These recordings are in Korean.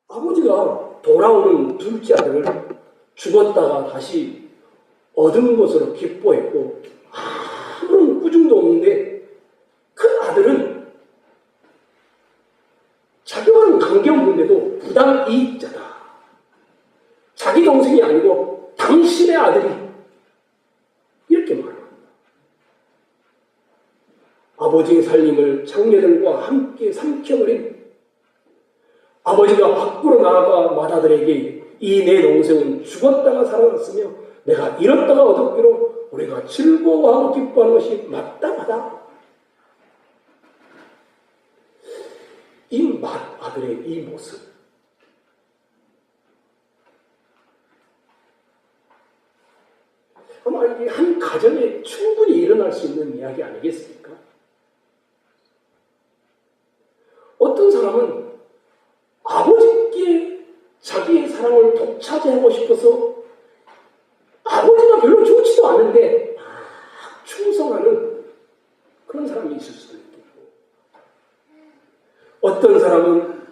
아버지가 돌아오는 둘째 아들을 죽었다가 다시 얻은 것으로 기뻐했고 아무런 꾸중도 없는데 그 아들은 자기와는 관계없는데도 부당 이익자다. 자기 동생이 아니고 당신의 아들이 이렇게 말합니다. 아버지의 살림을 장녀들과 함께 삼켜버린 아버지가 밖으로 나아가 맏아들에게 이 내 동생은 죽었다가 살아났으며 내가 잃었다가 얻었기로 우리가 즐거워하고 기뻐하는 것이 마땅하다. 이 맏아들의 이 모습, 아마 이게 한 가정에 충분히 일어날 수 있는 이야기 아니겠습니까? 어떤 사람은 아버지께 자기의 사랑을 독차지하고 싶어서 아버지가 별로 좋지도 않은데 막 충성하는 그런 사람이 있을 수도 있겠고, 어떤 사람은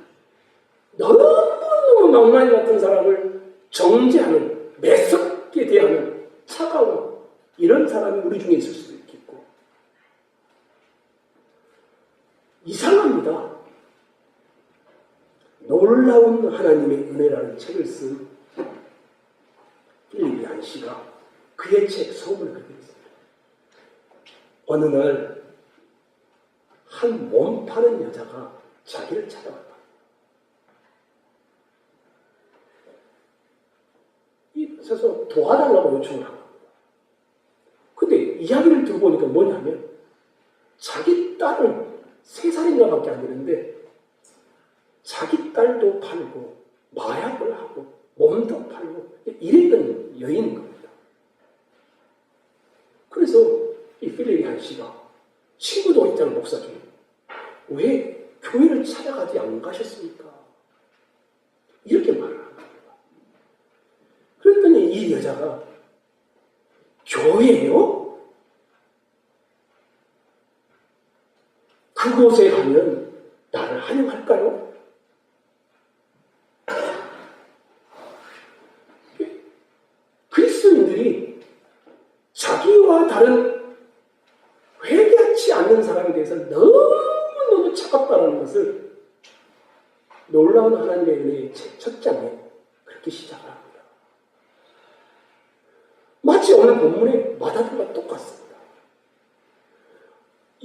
너무너무 망나니 같은 사람을 정죄하는, 매섭게 대하는 차가운 이런 사람이 우리 중에 있을 수도 있겠고, 이상합니다. 놀라운 하나님의 은혜라는 책을 쓴 필립 얀 씨가 그의 책 서문을 그렇게 했습니다. 어느 날 한 몸 파는 여자가 자기를 찾아왔다. 그래서 도와달라고 요청을 한 겁니다. 근데 이야기를 들어보니까 뭐냐면 자기 딸은 3살인가밖에 안 되는데 자기 딸도 팔고 마약을 하고 몸도 팔고 이랬던 여인인 겁니다. 그래서 이 필립 얀 씨가 친구도 있잖아요, 목사 중에. 왜 교회를 찾아가지 안 가셨습니까? 이렇게 말을 한 겁니다. 그랬더니 이 여자가 교회요? 그곳에 가면 나를 환영할까요? 그리스도인들이 자기와 다른 회개하지 않는 사람에 대해서 너무너무 차갑다는 것을 놀라운 하나님의 은혜의 첫 장에 그렇게 시작을 합니다. 마치 오늘 본문의 맏아들과 똑같습니다.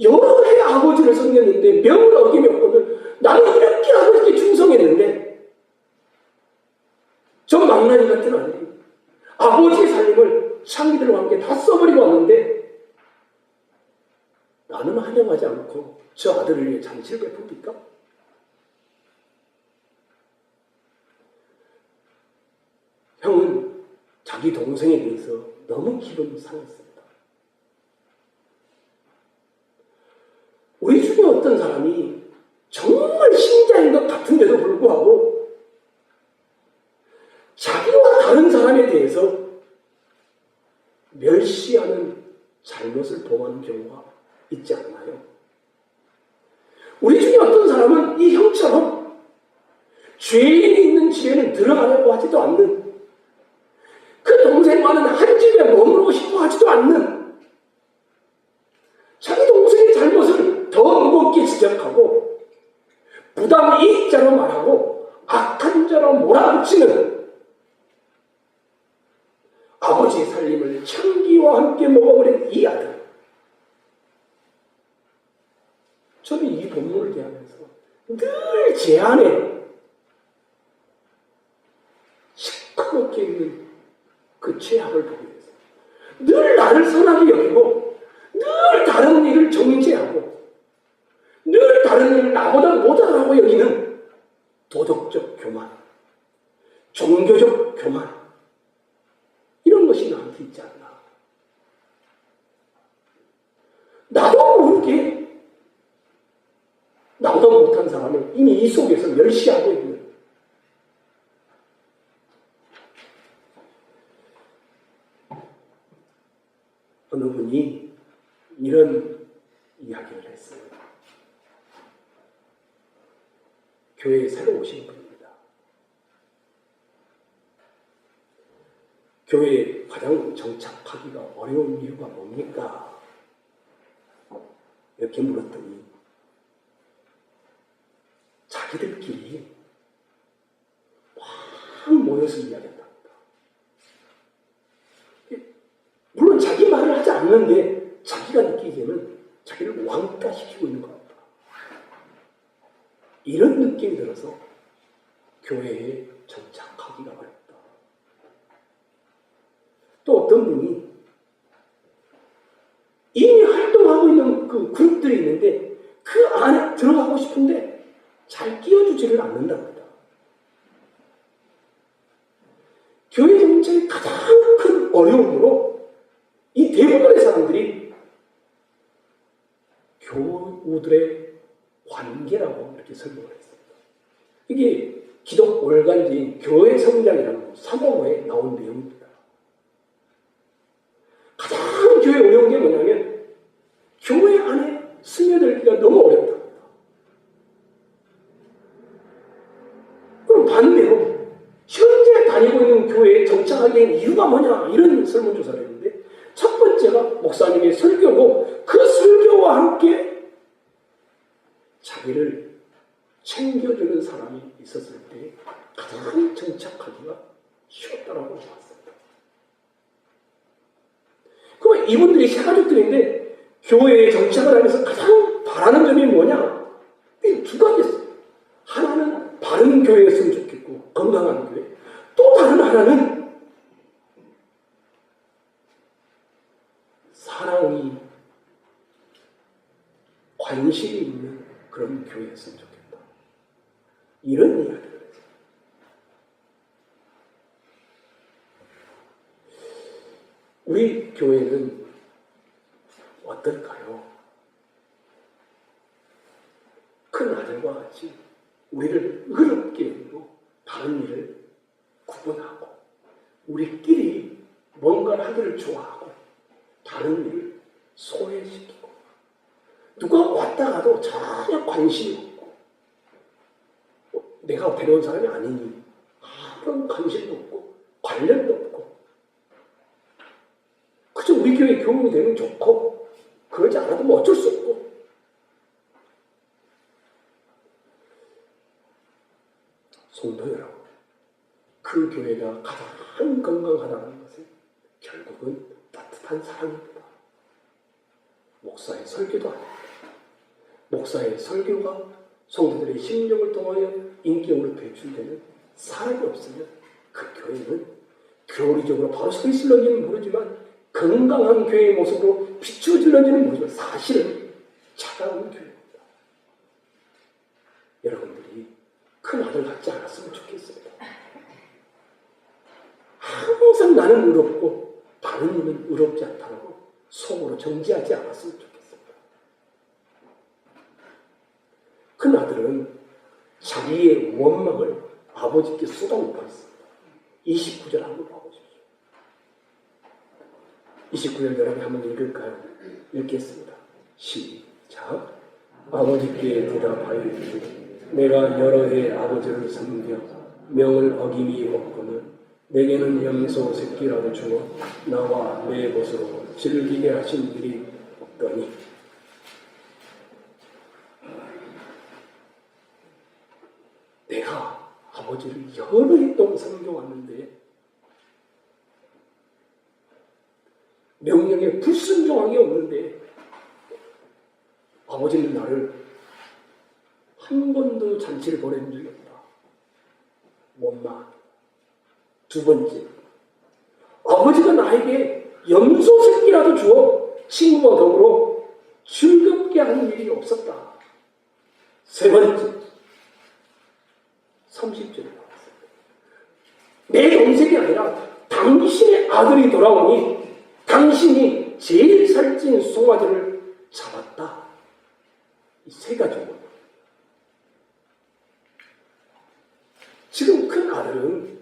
여러 해 아버지를 섬겼는데 명을 어기면거든 나는 이렇게 아버지께 충성했는데 저 망나니 같은 아들이 아버지의 살림을 창기들과 함께 다 써버리고 왔는데 나는 환영하지 않고 저 아들을 위해 잔치를 베풉니까? 형은 자기 동생에 대해서 너무 기분이 상했습니다. 우리 중에 어떤 사람이 정말 신자인 것 같은데도 불구하고 자기와 다른 사람에 대해서 멸시하는 잘못을 범하는 경우가 있지 않나요? 우리 중에 어떤 사람은 이 형처럼 죄인이 있는 집에는 들어가려고 하지도 않는, 그 동생과는 한 집에 머무르고 싶어 하지도 않는, 자기 동생의 잘못을 더 무겁게 지적하고 부당 이익자로 말하고 악한 자로 몰아붙이는 아버지의 살림을 창기와 함께 먹어버린 이 아들. 저는 이 본문을 대하면서 늘 제 안에 시커멓게 있는 그 죄악을 보게 됐어요. 늘 나를 선하게 여기고 늘 다른 일을 정죄하고 늘 다른 일을 나보다 못하다고 여기는 도덕적 교만, 종교적 교만, 이런 것이 나한테 있지 않나. 나도 모르게 나보다 못한 사람을 이미 이 속에서 멸시하고 있는, 어느 분이 이런 이야기를 했어요. 교회에 새로 오신 분입니다. 교회에 가장 정착하기가 어려운 이유가 뭡니까? 이렇게 물었더니 자기들끼리 막 모여서 이야기한답니다. 물론 자기 말을 하지 않는데 자기가 느끼기에는 자기를 왕따시키고 있는 것 같다. 이런 느낌이 들어서 교회에 정착하기가 어렵다. 또 어떤 분이 이미 활동하고 있는 그 그룹들이 있는데 그 안에 들어가고 싶은데 잘 끼워주지를 않는답니다. 교회 정착의 가장 큰 어려움으로 이 대부분의 사람들이 교우들의 관계라고 이렇게 설명을 했습니다. 이게 기독 월간지인 교회 성장이라는 3호에 나온 내용입니다. 가장 교회 어려운 게 뭐냐면 교회 안에 스며들기가 너무 어렵답니다. 그럼 반대로 현재 다니고 있는 교회에 정착하기엔 이유가 뭐냐 이런 설문조사를 했는데 첫 번째가 목사님의 설교고 그 설교와 함께 자기를 챙겨주는 사람이 있었을 때 가장 정착하기가 쉬웠다라고 나왔습니다. 그럼 이분들이 세 가족들인데 교회에 정착을 하면서 가장 바라는 점이 뭐냐? 두 가지였어요. 하나는 바른 교회였으면 좋겠고 건강한 교회. 또 다른 하나는 사랑이 관심이 있는 그런 교회였으면 좋겠다. 이런 이야기를 했어요. 우리 교회는 어떨까요? 큰 아들과 같이 우리를 의롭게 하고 다른 일을 구분하고 우리끼리 뭔가를 하기를 좋아하고 다른 일을 소외시키고 누가 왔다 가도 전혀 관심이 없고 내가 데려온 사람이 아니니 아무런 관심도 없고 관련도 없고 그저 우리 교회 교훈이 되면 좋고 그러지 않아도 뭐 어쩔 수 없고 성도 여러분, 그 교회가 가장 건강하다는 것은 결국은 따뜻한 사랑입니다. 목사의 설교도 아닙니다. 목사의 설교가 성도들의 심령을 통하여 인격으로 배출되는 사랑이 없으면 그 교회는 교리적으로 바로 서 있을런지는 모르지만 건강한 교회의 모습으로 비추어질런지는 모르지만 사실은 차가운 교회입니다. 여러분들이 큰 아들 같지 않았으면 좋겠습니다. 항상 나는 의롭고 다른 이는 의롭지 않다고 속으로 정지하지 않았으면 좋겠습니다. 큰 아들은 자기의 원망을 아버지께 쏟아놓고 있습니다. 29절 한번 봐보십시오. 29절 여러분이 한번 읽을까요? 읽겠습니다. 시작. 아버지께 대답하여 이르되 내가 여러 해 아버지를 섬겨 명을 어김이 없거늘 내게는 염소 새끼라도 주어 나와 내 것으로 즐기게 하신 일이 없더니 내가 아버지를 여러 해 동안 섬겨왔는데 명령에 불순종한 게 없는데 아버지는 나를 한 번도 잔치를 보내준 적이 없다. 원망. 두 번째, 아버지가 나에게 염소 새끼라도 주어 친구와 더불어 즐겁게 하는 일이 없었다. 세 번째, 30절에 나왔습니다. 내 동생이 아니라 당신의 아들이 돌아오니 당신이 제일 살찐 송아지를 잡았다. 이 세 가지고 지금 큰 아들은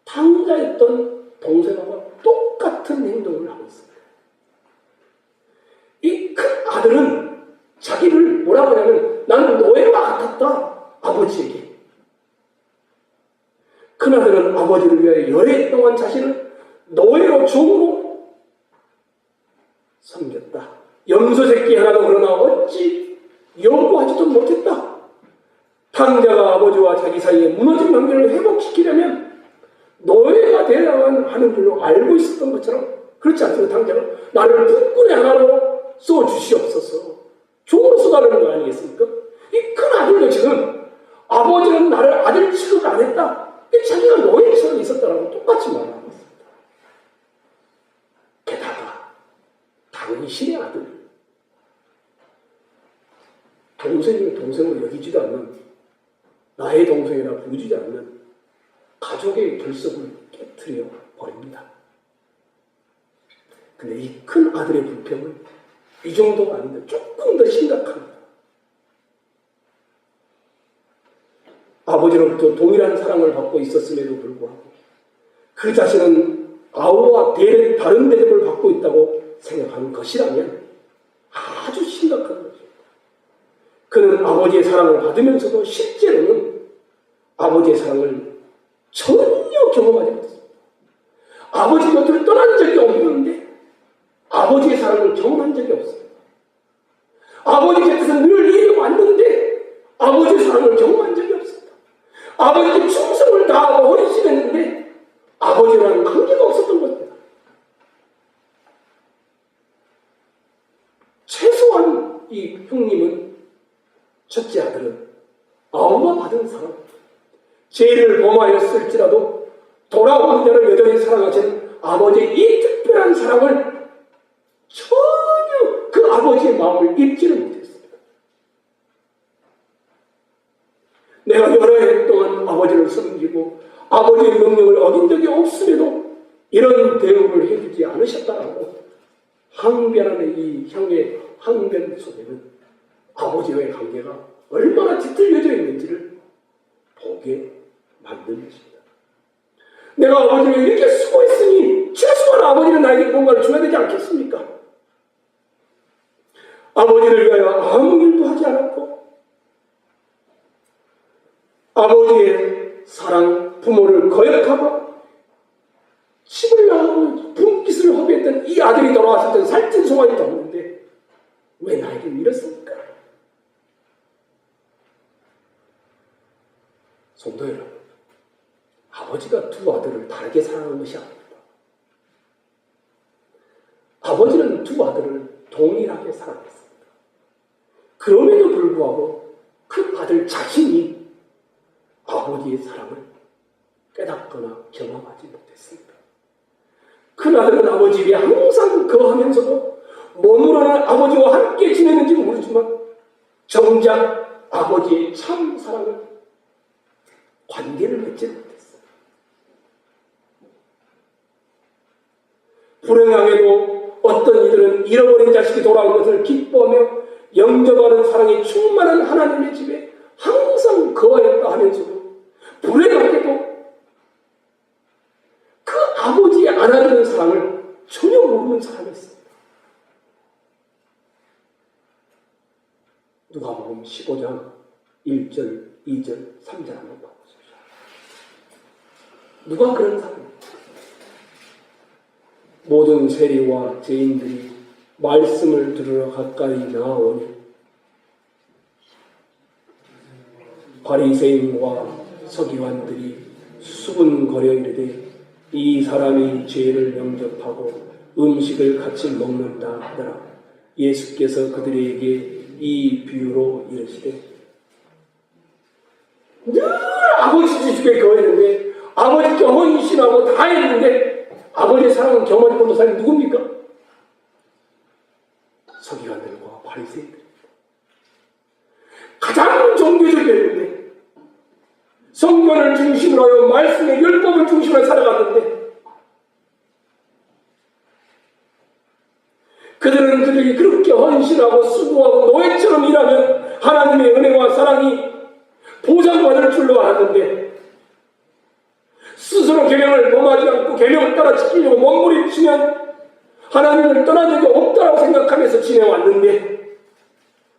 당자였던 동생하고 똑같은 행동을 하고 있습니다. 이 큰 아들은 자기를 뭐라고 하냐면 나는 노예와 같았다. 아버지에게. 큰 아들은 아버지를 위하여 여러 해 동안 자신을 노예로 종으로 섬겼다. 염소 새끼 하나도 그러나 어찌 요구하지도 못했다. 탕자가 아버지와 자기 사이에 무너진 관계를 회복시키려면 노예가 되어야만 하는 줄로 알고 있었던 것처럼, 그렇지 않습니까? 탕자가 나를 북군의 하나로 써주시옵소서, 종으로 써달라는 거 아니겠습니까? 이 큰 아들도 지금 아버지는 나를 아들 취급을 안 했다, 자기가 노예처럼 있었다라고 똑같이 말하고 있습니다. 게다가 당신의 아들, 동생을 동생으로 여기지도 않는, 나의 동생이라 부르지 않는 가족의 결속을 깨트려 버립니다. 근데 이 큰 아들의 불평은 이 정도가 아닌데 조금 더 심각합니다. 아버지로부터 동일한 사랑을 받고 있었음에도 불구하고 그 자신은 아우와 다른 대접을 받고 있다고 생각하는 것이라면 아주 심각한 것입니다. 그는 아버지의 사랑을 받으면서도 실제로는 아버지의 사랑을 전혀 경험하지 못했습니다. 아버지 곁을 떠난 적이 없는데 아버지의 사랑을 경험한 적이 없습니다. 아버지 곁에서 늘 일해왔는데 아버지의 사랑을 경험한 적이 없습니다. 아버지께 충성을 다하고 헌신했는데 아버지와는 관계가 없었던 것입니다. 최소한 이 형님은, 첫째 아들은 아우가 받은 사랑, 죄를 범하였을지라도 돌아온 자를 여전히 사랑하신 아버지의 이 특별한 사랑을 전혀 그 아버지의 마음을 읽지를 못했습니다. 내가 여러 해 동안 아버지를 섬기고 아버지의 명령을 어긴 적이 없음에도 이런 대우를 해주지 않으셨다라고 항변하는 이 형의 항변 속에는 아버지와의 관계가 얼마나 뒤틀려져 있는지를 보게 만든 것입니다. 내가 아버지를 이렇게 수고했으니 최소한 아버지는 나에게 뭔가를 줘야 되지 않겠습니까? 아버지를 위하여 아무 일도 하지 않았고 아버지의 사랑, 부모를 거역하고 집을 나가고 분깃을 허비했던 이 아들이 돌아왔을 때 살찐 소원이 없는데 왜 나에게 이랬습니까? 성도 여러분, 아버지가 두 아들을 다르게 사랑하는 것이 아닙니다. 아버지는 두 아들을 동일하게 사랑했습니다. 그럼에도 불구하고 그 아들 자신이 아버지의 사랑을 깨닫거나 경험하지 못했습니다. 큰 아들은 아버지 위에 항상 거하면서도 머무르는 아버지와 함께 지내는지 모르지만 정작 아버지의 참 사랑을 관계를 맺지 못했어요. 불행하게도 어떤 이들은 잃어버린 자식이 돌아온 것을 기뻐하며 영접하는 사랑이 충만한 하나님의 집에 항상 거하였다 하면서도 불행하게도 그 아버지의 안아주는 사랑을 전혀 모르는 사람이었습니다. 누가복음 15장 1절, 2절, 3절 한번 봐보십시오. 누가 그런 사람입니까? 모든 세리와 죄인들이 말씀을 들으러 가까이 나아오니 바리새인과 서기관들이 수군거려 이르되 이 사람이 죄를 영접하고 음식을 같이 먹는다 하더라. 예수께서 그들에게 이 비유로 이르시되, 늘 아버지 집에 거했는데 아버지께 헌신하고 다 했는데 아버지의 사랑은 경험하지 못한 사람이 누굽니까? 서기관들과 바리새인들. 가장 종교적이었는데 성경을 중심으로 하여 말씀의 율법을 중심으로 살아갔는데 그들이 그렇게 헌신하고 수고하고 노예처럼 일하면 하나님의 은혜와 사랑이 보장받을 줄로 알았는데 스스로 계명을 범하지 않고 계명을 따라 지키려고 몸부림치면 하나님을 떠난 적이 없다고 생각하면서 지내왔는데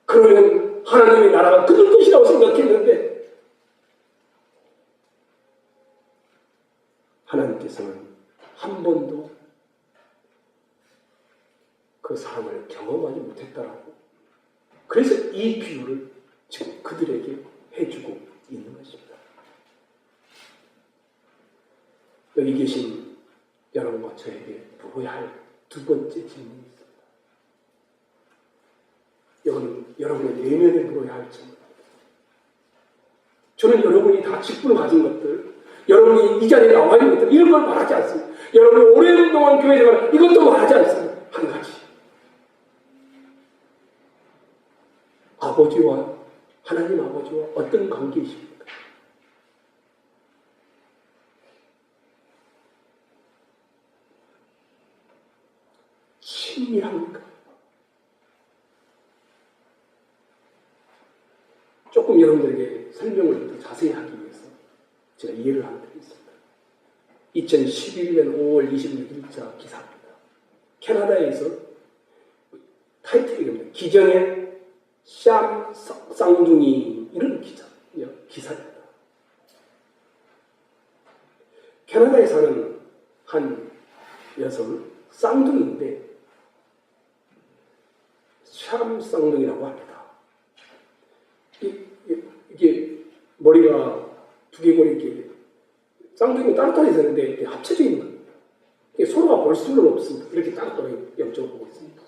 그러면 하나님의 나라가 그들 것이라고 생각했는데 하나님께서는 한 번도 그 사랑을 경험하지 못했다라고. 그래서 이 비유를 지금 그들에게 해주고 있는 것입니다. 여기 계신 여러분과 저에게 물어야 할 두 번째 질문이 있습니다. 이거는 여러분의 내면에 물어야 할 질문입니다. 저는 여러분이 다 직분을 가진 것들, 여러분이 이 자리에 나와 있는 것들, 이런 걸 말하지 않습니다. 여러분이 오랜동안 교회 생활, 이것도 말하지 않습니다. 한 가지. 아버지와, 하나님 아버지와 어떤 관계이십니까? 친밀합니까? 조금 여러분들에게 설명을 더 자세히 하기 위해서 제가 이해를 하나 드리겠습니다. 2011년 5월 26일자 기사입니다. 캐나다에서 타이틀이 뭡니다. 기정의 샴 쌍둥이, 이런 기사입니다. 캐나다에 사는 한 여성, 쌍둥이인데 샴 쌍둥이라고 합니다. 이게 머리가 두개골이 이렇게 쌍둥이는 따로따로 있었는데 이렇게 합쳐져 있는 거예요. 서로가 볼 수는 없습니다. 이렇게 따로따로 영적으로 보고 있습니다.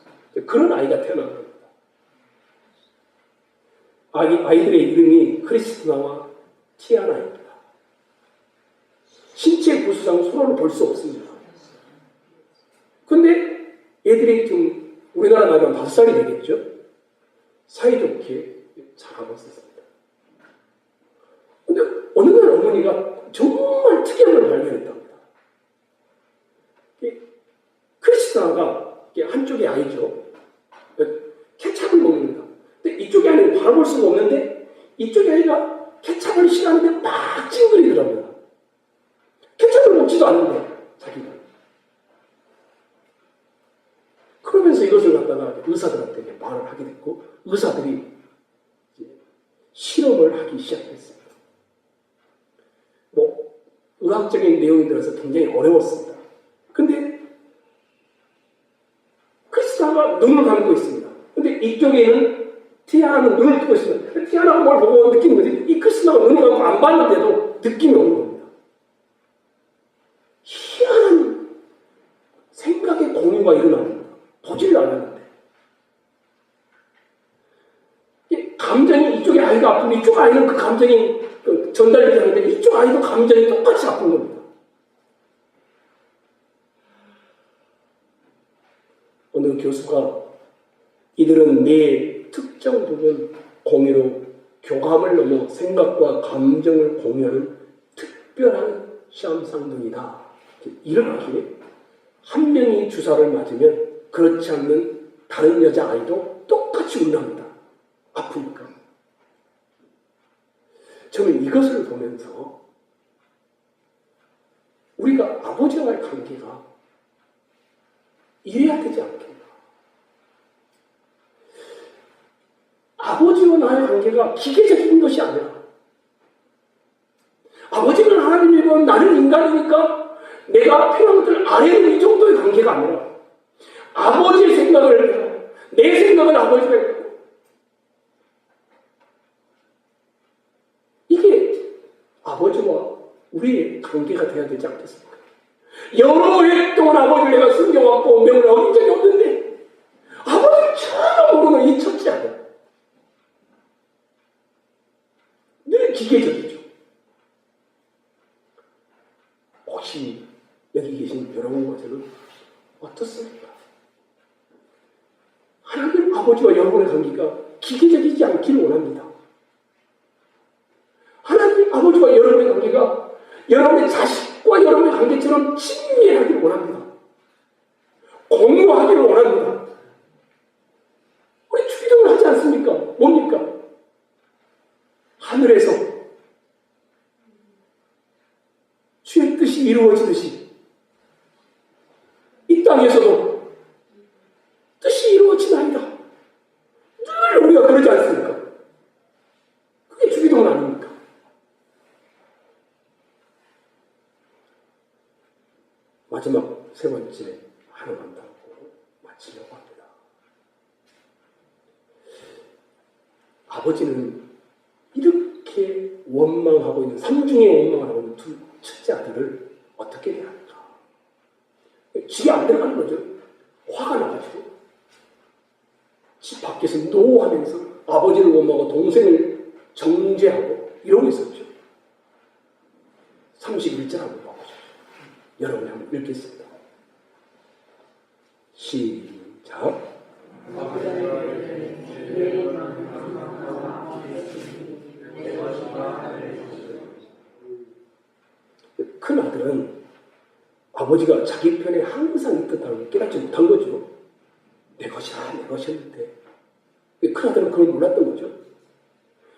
그런 아이가 태어난 겁니다. 아이들의 이름이 크리스티나와 티아나입니다. 신체 구조상 서로를 볼 수 없습니다. 근데 애들이 좀 우리나라 나이로 5살이 되겠죠? 사이좋게 자라고 있었습니다. 근데 어느 날 어머니가 정말 특이한 걸 발견했답니다. 크리스티나가 한쪽의 아이죠. 케찹을 먹는다. 근데 이쪽의 아이는 바라볼 수가 없는데 이쪽의 아이가 케찹을 싫어하는데 막 찡그리더라고요. 케찹을 먹지도 않는데 자기가. 그러면서 이것을 갖다가 의사들한테 말을 하게 됐고 의사들이 실험을 하기 시작했습니다. 의학적인 내용이 들어서 굉장히 어려웠습니다. 근데 크리스티나가 눈을 감고 있습니다. 근데 이쪽에는 티아나는 눈을 뜨고 있습니다. 티아나가 뭘 보고 느끼는 거지? 이 크리스티나가 눈을 감고 안 봤는데도 느낌이 오는 겁니다. 희한한 생각의 공유가 일어납니다. 보지를 않았는데. 감정이 이쪽의 아이가 아픈데 이쪽 아이는 그 감정이 전달되지 않는데 이쪽 아이도 감정이 똑같이 아픈 겁니다. 어느 교수가 이들은 내 특정 부분 공유로 교감을 넘어 생각과 감정을 공유하는 특별한 샴 쌍둥이다. 이렇게 한 명이 주사를 맞으면 그렇지 않는 다른 여자아이도 똑같이 운답니다. 아프니까. 저는 이것을 보면서 우리가 아버지와의 관계가 이래야 되지 않겠나. 아버지와 나의 관계가 기계적인 것이 아니라 아버지는 하나님이고 나는 인간이니까 내가 필요한 것을 아래는 이 정도의 관계가 아니라 아버지의 생각을 해요. 내 생각을 아버지가 했고 이게 아버지와 우리의 관계가 되어야 되지 않겠습니까? 여러 해 동안 아버지를 내가 숨겨왔고 명을 어긴 적이 없는데 아버지를 전혀 모르는 이 첫째 아들 늘 기계적이죠. 혹시 여기 계신 여러분과 저는 어떻습니까? 하나님 아버지와 여러분의 관계가 기계적이지 않기를 원합니다. 하나님 아버지와 여러분의 관계가 여러분의 자식과 여러분의 관계처럼 친밀하기를 원합니다. 공유하기를 원합니다. 우리 주기도를 하지 않습니까? 뭡니까? 하늘에서 주의 뜻이 이루어지듯이 이 땅에서도 뜻이 이루어지나이다. 늘 우리가 그러지 않습니까? 그게 주기도는 아닙니까? 마지막 세 번째 하나만 더 마치려고 합니다. 아버지는 이렇게 원망하고 있는, 삼중에 원망을 하고 있는 두 첫째 아들을 어떻게 대할까? 집에 안 들어가는 거죠. 화가 나가지고 집 밖에서 노하면서 아버지를 원망하고 동생을 정죄하고 이러고 있었죠. 31절 한번 봐보십시오. 여러분이 한번 읽겠습니다. 시작. 큰 아들은 아버지가 자기 편에 항상 있었다는 걸 깨닫지 못한 거죠. 내 것이라 내 것이었는데. 큰 아들은 그걸 몰랐던 거죠.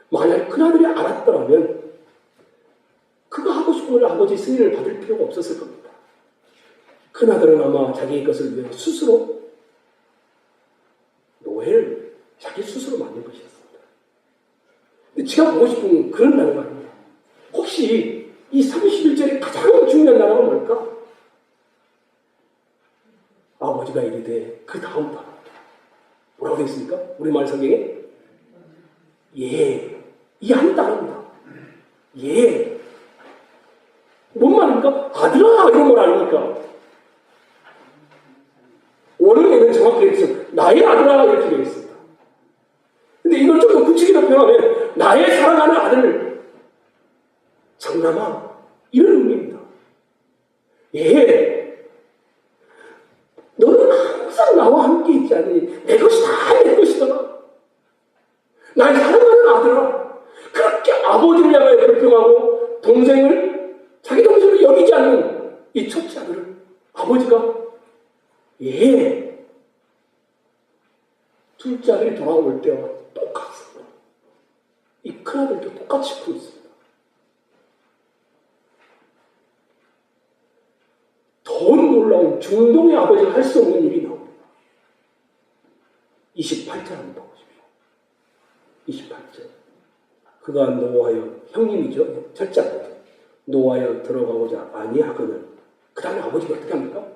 만약 큰 아들이 알았더라면 그가 하고 싶은 걸 아버지의 승인을 받을 필요가 없었을 겁니다. 큰 아들은 아마 자기의 것을 위해 스스로 노예를 자기 스스로 만든 것이었습니다. 근데 제가 보고 싶은 그런 단어가 아닙니다. 혹시 이 31절의 가장 중요한 단어가 뭘까? 아버지가 이르되 그 다음 단어 뭐라고 되어 있습니까? 우리말 성경에 예, 이 한 단어입니다. 예. 뭔 말입니까? 아들아 이런 말 아닙니까? 원어에는 정확히 되어 나의 아들아 이렇게 되어 있습니다. 근데 이걸 좀 더 구체적으로 표현하면 나의 사랑하는 아들 장남아 이런 의미입니다. 예, 너는 항상 나와 함께 있지 않니? 내 것이 다 내 것이다. 나의 사랑하는 아들아. 그렇게 아버지를 향하여 불평하고 동생을 자기 동생을 여기지 않는 이 첫째 아들을 아버지가 예, 둘째 아들이 돌아올 때와 똑같습니다. 이 큰아들도 똑같이 크고 있습니다. 더 놀라운 중동의 아버지가 할 수 없는 일이 나옵니다. 28절 한번 보십시오. 28절. 그가 노하여, 형님이죠. 첫째 아들. 노하여 들어가고자 아니하거늘. 그 다음에 아버지가 어떻게 합니까?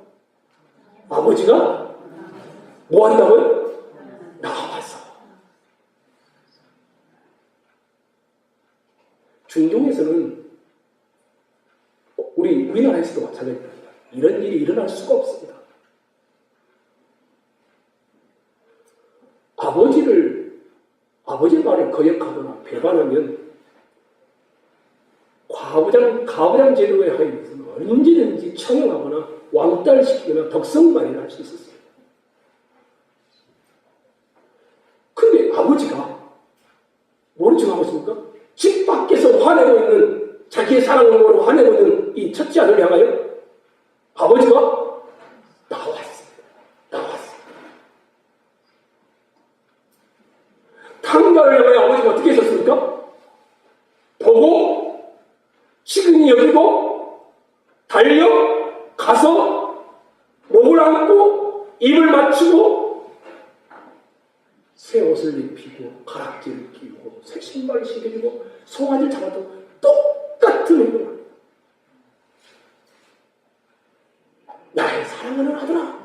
아버지가 뭐 한다고요? 나와서. 중동에서는 우리나라에서도 마찬가지입니다. 이런 일이 일어날 수가 없습니다. 아버지의 말을 거역하거나 배반하면 가부장 제도에 하에서는 언제든지 처형하거나 왕따시키거나 덕성만이나 할 수 있었어요. 근데 아버지가 뭐를 지금 있습니까? 집 밖에서 화내고 있는 자기의 사랑으로 화내고 있는 이 첫째 아들을 향하여 아버지가 나왔습니다. 탕자를 향하여 아버지가 어떻게 했었습니까? 보고 시근히 여기고 달려 가서 목을 안고 입을 맞추고 새 옷을 입히고 가락지를 끼우고 새 신발을 신겨주고 송아지를 잡아도 똑같은 행동을 나의 사랑하는 아들아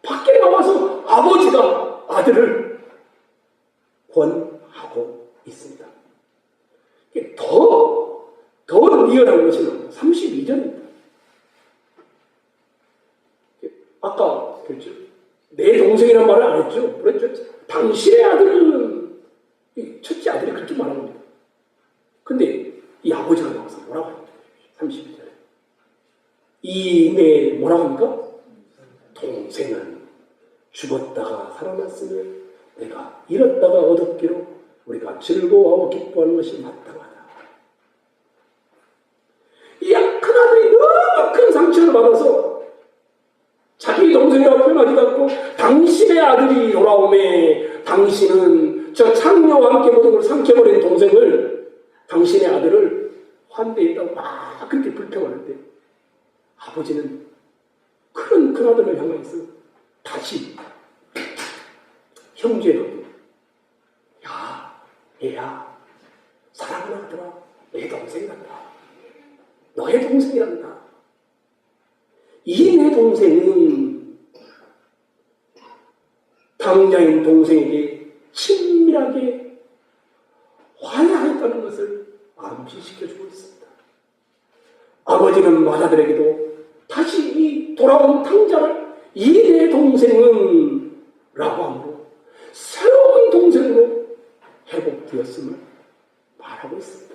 밖에 나와서 아버지가 아들을 권하고 있습니다. 더 리얼한 것은 32절입니다. 아까 그랬죠. 내 동생이란 말을 안 했죠. 그랬죠. 당신의 아들은 첫째 아들이 그렇게 말한 겁니다. 근데 이 아버지가 나와서 뭐라고 합니까? 32절에 내 뭐라고 합니까? 동생은 죽었다가 살아났으면 내가 잃었다가 얻었기로 우리가 즐거워하고 기뻐하는 것이 마땅하다. 이 큰 아들이 너무 큰 상처를 받아서 자기 동생이라고 표현하지도 않고 당신의 아들이 돌아오매 당신은 저 창녀와 함께 모든 걸 삼켜버린 동생을 당신의 아들을 환대했다고 막 그렇게 불평하는데 아버지는 큰 아들을 향해서 다시 형제로도 야, 얘야, 사랑하는 아들아, 내 동생이란다. 너의 동생이란다. 이 동생은 당자인 동생에게 친밀하게 화해하였다는 것을 암시시켜주고 있습니다. 아버지는 맏아들에게도 다시 이 돌아온 탕자를 이내 동생은 라고 함으로 새로운 동생으로 회복되었음을 말하고 있습니다.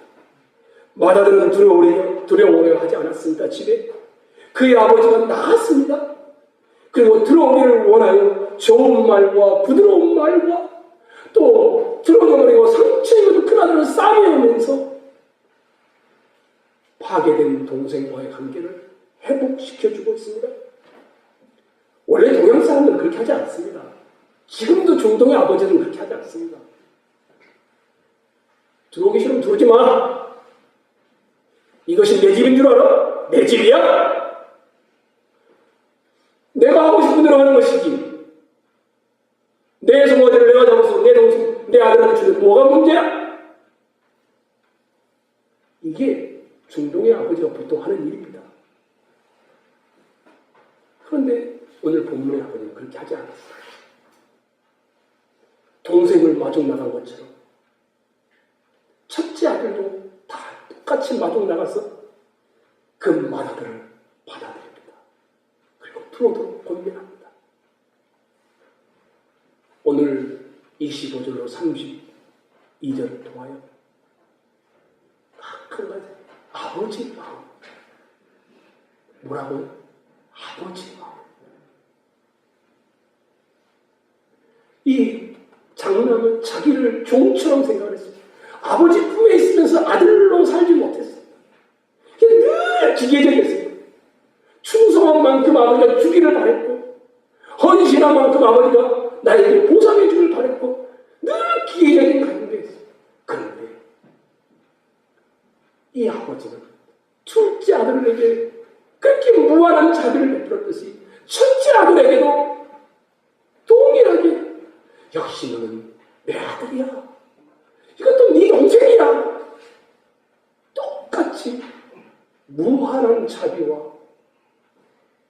맏아들은 두려워하려 하지 않았습니다. 집에 그의 아버지가 나갔습니다. 그리고 들어오기를 원하여 좋은 말과 부드러운 말과 또 들어오려고 상처 입은 큰아들을 싸매우면서 파괴된 동생과의 관계를 회복시켜주고 있습니다. 원래 동양 사람들은 그렇게 하지 않습니다. 지금도 중동의 아버지는 그렇게 하지 않습니다. 들어오기 싫으면 들어오지 마. 이것이 내 집인 줄 알아? 내 집이야? 내가 하고 싶은 대로 하는 것이지. 내 송아지를 내가 잡아서 내 아들한테 주는 뭐가 문제야? 이게 중동의 아버지가 보통 하는 일입니다. 그런데 오늘 본문의 아버지는 그렇게 하지 않았어요. 동생을 마중 나간 것처럼 첫째 아들도 다 똑같이 마중 나가서 그 맏아들을 받아들입니다. 그리고 들어오도록 권면합니다. 오늘 25절로 32절을 통하여 한 가지 아버지 마음. 뭐라고요? 아버지 마음. 이 장남은 자기를 종처럼 생각을 했습니다. 아버지 품에 있으면서 아들로 살지 못했습니다. 늘 기계적이었습니다. 충성한 만큼 아버지가 주기를 바랬고, 헌신한 만큼 아버지가 나에게 보상해 주기를 바랬고, 늘 기계적인 관계였습니다. 그런데 이 아버지는 둘째 아들에게 그렇게 무한한 자비를 베풀었듯이 첫째 아들에게도 동일하게 역시 너는 내 아들이야. 이것도 네 동생이야. 똑같이 무한한 자비와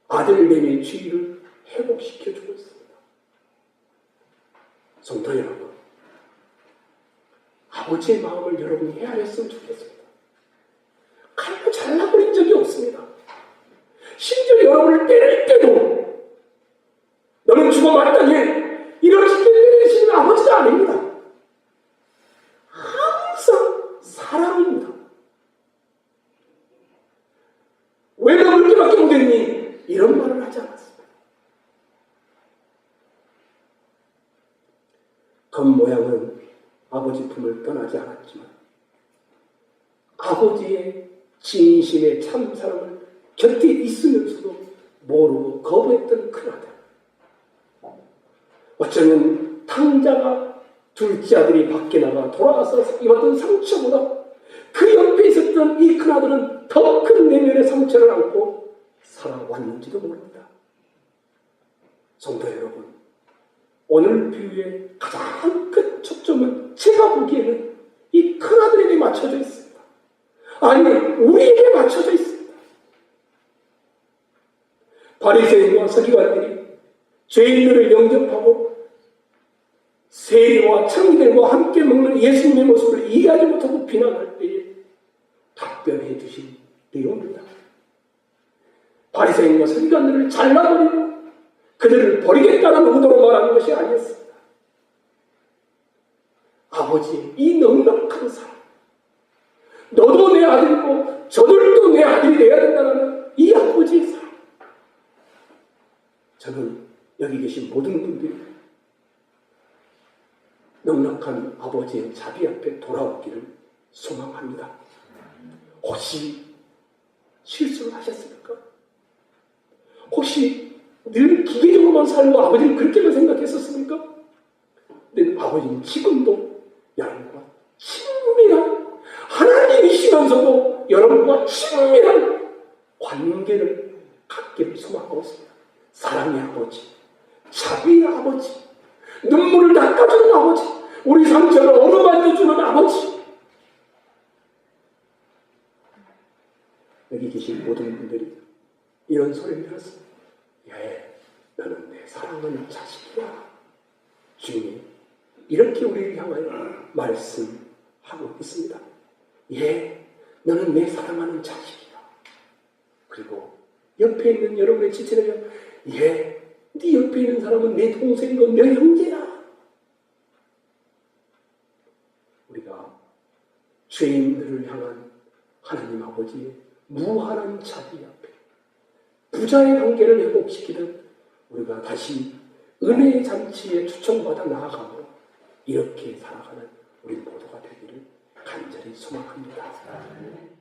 아들내미의 주의를 회복시켜주고 있습니다. 성도 여러분, 아버지의 마음을 여러분이 헤아렸으면 좋겠습니다. 칼로 잘라버린 적이 없습니다. 심지어 여러분을 때릴 때도 너는 죽어 마땅해 이렇게 때리시는 아버지가 아닙니다. 항상 사랑입니다. 왜 너 그렇게밖에 못했니? 이런 말을 하지 않았습니다. 겉모양은 아버지 품을 떠나지 않았지만 아버지의 진심의 참사랑을 곁에 있으면서도 모르고 거부했던 큰아들. 어쩌면 탕자가 둘째 아들이 밖에 나가 돌아와서 입었던 상처보다 그 옆에 있었던 이 큰아들은 더 큰 내면의 상처를 안고 살아왔는지도 모릅니다. 성도 여러분, 오늘 비유의 가장 큰 초점은 제가 보기에는 이 큰아들에게 맞춰져 있습니다. 아니, 우리에게 맞춰져 있습니다. 바리새인과 서기관들이 죄인들을 영접하고 세리와 창기들과 함께 먹는 예수님의 모습을 이해하지 못하고 비난할 때에 답변해 주신 내용입니다. 바리새인과 서기관들을 잘라버리고 그들을 버리겠다는 의도로 말하는 것이 아니었습니다. 아버지의 이 넉넉한 사랑, 너도 내 아들이고 저들도 내 아들이 되어야 된다는 이 아버지의 사랑, 저는 여기 계신 모든 분들이 넉넉한 아버지의 자비 앞에 돌아오기를 소망합니다. 혹시 실수를 하셨습니까? 혹시 늘 기계적으로만 살고 아버지는 그렇게만 생각했었습니까? 근데 아버지는 지금도 여러분과 친밀한, 하나님이시면서도 여러분과 친밀한 관계를 갖기를 소망하고 있습니다. 사랑의 아버지, 자비의 아버지, 눈물을 닦아주는 아버지, 우리 상처를 어루만져주는 아버지. 여기 계신 모든 분들이 이런 소리를 들었습니다. 예, 너는 내 사랑하는 자식이야. 주님이 이렇게 우리를 향하여 말씀하고 있습니다. 예, 너는 내 사랑하는 자식이야. 그리고 옆에 있는 여러분의 지체는 예, 네 옆에 있는 사람은 내 동생이고 내 형제야. 우리가 죄인들을 향한 하나님 아버지의 무한한 자비 앞에 부자의 관계를 회복시키듯 우리가 다시 은혜의 잔치에 초청받아 나아가고 이렇게 살아가는 우리 모두가 되기를 간절히 소망합니다.